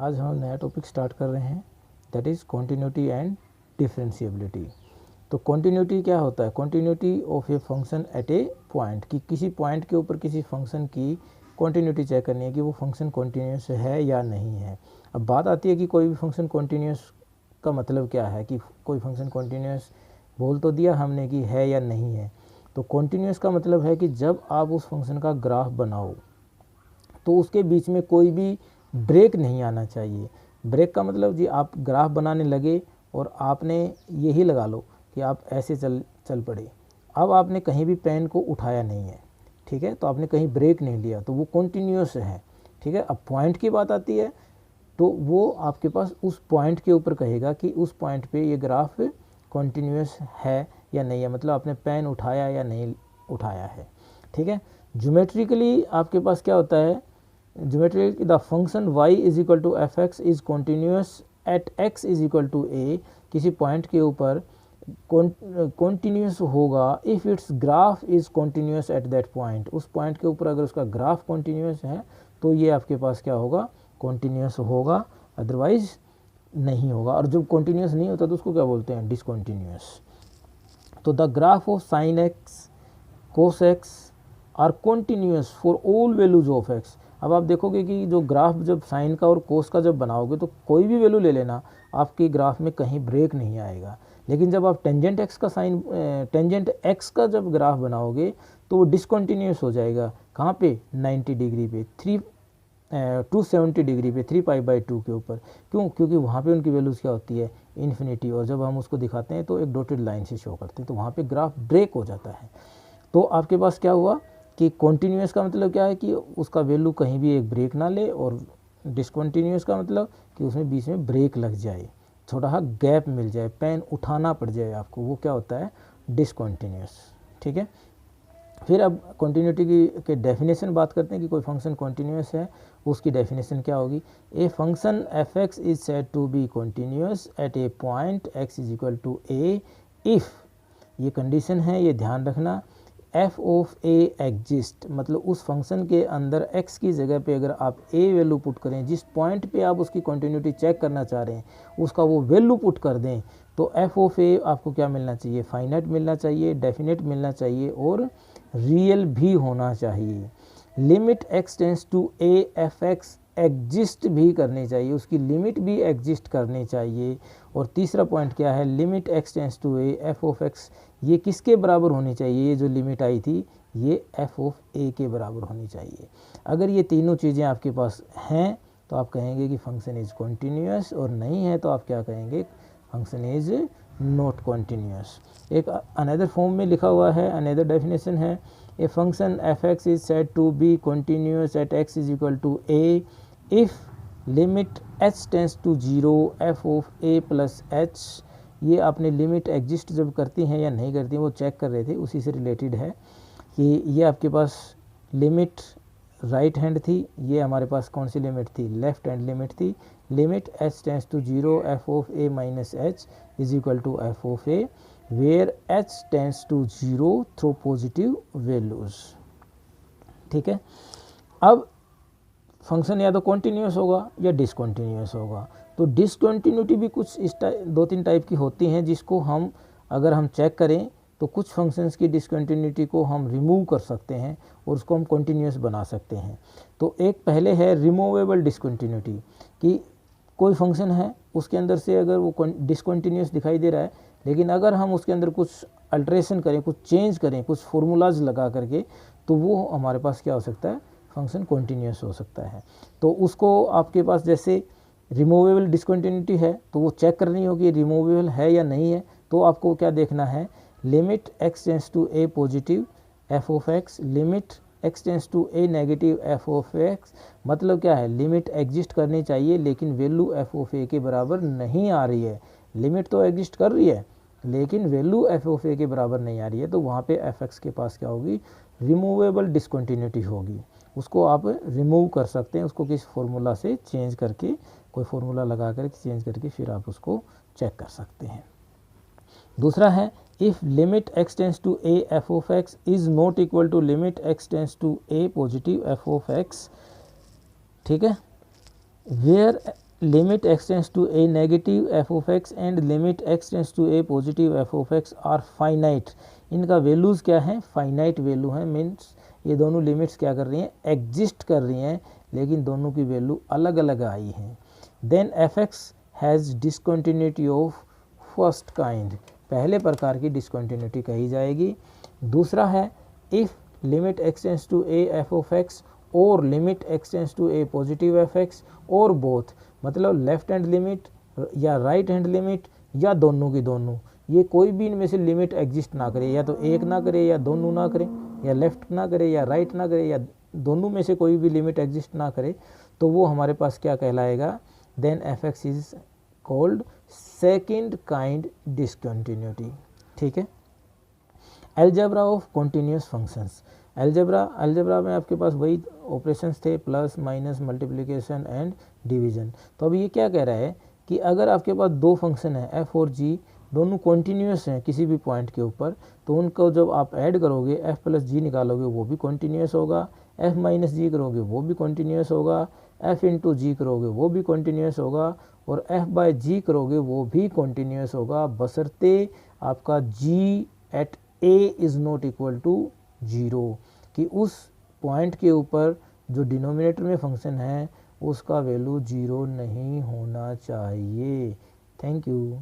आज हम नया टॉपिक स्टार्ट कर रहे हैं, that is continuity and differentiability. तो कॉन्टिन्यूटी क्या होता है? Continuity of a function at a point, कि किसी पॉइंट के ऊपर किसी फंक्शन की कॉन्टिन्यूटी चेक करनी है कि वो फंक्शन कॉन्टिन्यूस है या नहीं है। अब बात आती है कि कोई भी फंक्शन कॉन्टिन्यूस का मतलब क्या है, कि कोई फंक्शन कॉन्टिन्यूस बोल तो दिया हमने कि है या नहीं है। तो कॉन्टिन्यूस का मतलब है कि जब आप उस फंक्शन का ग्राफ बनाओ तो उसके बीच में कोई भी ब्रेक नहीं आना चाहिए। ब्रेक का मतलब जी आप ग्राफ बनाने लगे और आपने यही लगा लो कि आप ऐसे चल पड़े, अब आपने कहीं भी पेन को उठाया नहीं है, ठीक है, तो आपने कहीं ब्रेक नहीं लिया, तो वो कॉन्टिन्यूस है, ठीक है। अब पॉइंट की बात आती है तो वो आपके पास उस पॉइंट के ऊपर कहेगा कि उस पॉइंट पे ये ग्राफ कॉन्टिन्यूस है या नहीं है, मतलब आपने पेन उठाया या नहीं उठाया है, ठीक है। ज्योमेट्रिकली आपके पास क्या होता है, geometrically the function y is equal to f x is continuous at x is equal to a, किसी पॉइंट के ऊपर कॉन्टिन्यूस होगा if its graph is continuous at that point. उस पॉइंट के ऊपर अगर उसका ग्राफ कॉन्टिन्यूस है तो ये आपके पास क्या होगा, कॉन्टिन्यूस होगा, अदरवाइज नहीं होगा। और जब कॉन्टिन्यूस नहीं होता तो उसको क्या बोलते हैं, डिसकॉन्टिन्यूस। तो the graph of sine x cos x are continuous for all values of x. अब आप देखोगे कि जो ग्राफ जब साइन का और कोस का जब बनाओगे तो कोई भी वैल्यू ले लेना, आपके ग्राफ में कहीं ब्रेक नहीं आएगा। लेकिन जब आप टेंजेंट एक्स का साइन टेंजेंट एक्स का जब ग्राफ बनाओगे तो वो डिसकॉन्टिन्यूस हो जाएगा। कहाँ पे, 90 डिग्री पे, 270 डिग्री पे, 3π/2 के ऊपर। क्यों? क्योंकि वहाँ पे उनकी वैल्यूज़ क्या होती है, इन्फिनिटी, और जब हम उसको दिखाते हैं तो एक डॉटेड लाइन से शो करते हैं, तो वहाँ पे ग्राफ ब्रेक हो जाता है। तो आपके पास क्या हुआ कि कॉन्टिन्यूस का मतलब क्या है कि उसका वैल्यू कहीं भी एक ब्रेक ना ले, और डिसकॉन्टिन्यूस का मतलब कि उसमें बीच में ब्रेक लग जाए, छोटा सा गैप मिल जाए, पेन उठाना पड़ जाए आपको, वो क्या होता है, डिसकॉन्टिन्यूस, ठीक है। फिर अब कॉन्टिन्यूटी की डेफिनेशन बात करते हैं कि कोई फंक्शन कॉन्टिन्यूस है, उसकी डेफिनेशन क्या होगी। A function f x is said to be continuous at a point x is equal to a if, ये कंडीशन है, ये ध्यान रखना, एफ ऑफ ए एग्जिस्ट, मतलब उस फंक्शन के अंदर x की जगह पे अगर आप a वैल्यू पुट करें, जिस पॉइंट पे आप उसकी कॉन्टिन्यूटी चेक करना चाह रहे हैं उसका वो वैल्यू पुट कर दें, तो एफ ऑफ ए आपको क्या मिलना चाहिए, फाइनाइट मिलना चाहिए, डेफिनेट मिलना चाहिए, और रियल भी होना चाहिए। Limit x tends to a f x exist भी करनी चाहिए, उसकी लिमिट भी एग्जिस्ट करनी चाहिए। और तीसरा पॉइंट क्या है, limit x tends to a f of x, ये किसके बराबर होनी चाहिए, ये जो लिमिट आई थी ये एफ ऑफ ए के बराबर होनी चाहिए। अगर ये तीनों चीज़ें आपके पास हैं तो आप कहेंगे कि फंक्शन इज कॉन्टिन्यूस, और नहीं है तो आप क्या कहेंगे, फंक्शन इज नॉट कॉन्टिन्यूस। एक अनदर फॉर्म में लिखा हुआ है, अनदर डेफिनेशन है, a function f x is said to be continuous at x is equal to a if limit h tends to 0 f of a plus h. ये आपने limit exist जब करती हैं या नहीं करती हैं वो चेक कर रहे थे, उसी से रिलेटेड है कि ये आपके पास लिमिट राइट हैंड थी, ये हमारे पास कौन सी लिमिट थी, लेफ्ट हैंड लिमिट थी। Limit h tends to 0 f of a minus h is equal to f of a where h tends to 0 through positive values, ठीक है। अब फंक्शन या तो कॉन्टिन्यूस होगा या डिसकॉन्टिन्यूस होगा। तो डिसकॉन्टिन्यूटी भी कुछ इस 2-3 टाइप की होती हैं, जिसको हम अगर हम चेक करें तो कुछ फंक्शंस की डिसकॉन्टिन्यूटी को हम रिमूव कर सकते हैं और उसको हम कॉन्टिन्यूस बना सकते हैं। तो एक पहले है रिमूवेबल डिसकॉन्टिन्यूटी, कि कोई फंक्शन है उसके अंदर से अगर वो डिसकॉन्टिन्यूस दिखाई दे रहा है, लेकिन अगर हम उसके अंदर कुछ अल्ट्रेशन करें, कुछ चेंज करें, कुछ फार्मूलाज लगा करके, तो वो हमारे पास क्या हो सकता है, फंक्शन कॉन्टिन्यूस हो सकता है। तो उसको आपके पास जैसे रिमूवेबल डिसकॉन्टिन्यूटी है तो वो चेक करनी होगी रिमूवेबल है या नहीं है। तो आपको क्या देखना है, limit x tends to a positive f of x, limit x tends to a negative f of x. मतलब क्या है, लिमिट एग्जिस्ट करनी चाहिए लेकिन वैल्यू एफ ऑफ ए के बराबर नहीं आ रही है। लिमिट तो एग्जिस्ट कर रही है लेकिन वैल्यू एफ ऑफ ए के बराबर नहीं आ रही है, तो वहाँ पे एफ एक्स के पास क्या होगी, रिमूवेबल डिसकॉन्टिन्यूटी होगी। उसको आप रिमूव कर सकते हैं, उसको किस फार्मूला से चेंज करके, कोई फार्मूला लगा कर चेंज करके फिर आप उसको चेक कर सकते हैं। दूसरा है, if limit x tends to a f of x is not equal to limit x tends to a positive f of x, ठीक है, where limit x tends to a negative f of x and limit x tends to A positive f of x are finite. इनका values क्या है, finite value है, means ये दोनों limits क्या कर रही हैं, एग्जिस्ट कर रही हैं, लेकिन दोनों की वैल्यू अलग अलग आई हैं। Then F X has discontinuity of first kind, पहले प्रकार की डिसकंटिन्यूटी कही जाएगी। दूसरा है if limit x tends to A F of X और limit x tends to A positive F X और बोथ, मतलब लेफ्ट हैंड लिमिट या राइट हैंड लिमिट या दोनों की दोनों, ये कोई भी इनमें से लिमिट एग्जिस्ट ना करे, या तो एक ना करे या दोनों ना करे, या लेफ्ट ना करे या राइट ना करे, या दोनों में से कोई भी लिमिट एग्जिस्ट ना करे, तो वो हमारे पास क्या कहलाएगा, then F x is called second kind discontinuity. ठीक है। Algebra of continuous functions, algebra में आपके पास वही ऑपरेशंस थे, plus minus multiplication and division. तो अभी ये क्या कह रहा है कि अगर आपके पास दो फंक्शन है एफ और जी, दोनों कॉन्टिन्यूस हैं किसी भी पॉइंट के ऊपर, तो उनको जब आप ऐड करोगे एफ प्लस जी निकालोगे वो भी कॉन्टिन्यूस होगा, एफ माइनस जी करोगे वो भी कॉन्टिन्यूस होगा, एफ इंटू जी करोगे वो भी कॉन्टिन्यूस होगा, और एफ बाय जी करोगे वो भी कॉन्टिन्यूस होगा, बशर्ते आपका G at A is not equal to 0, कि उस पॉइंट के ऊपर जो डिनोमिनेटर में फंक्शन है उसका वैल्यू 0 नहीं होना चाहिए। Thank you.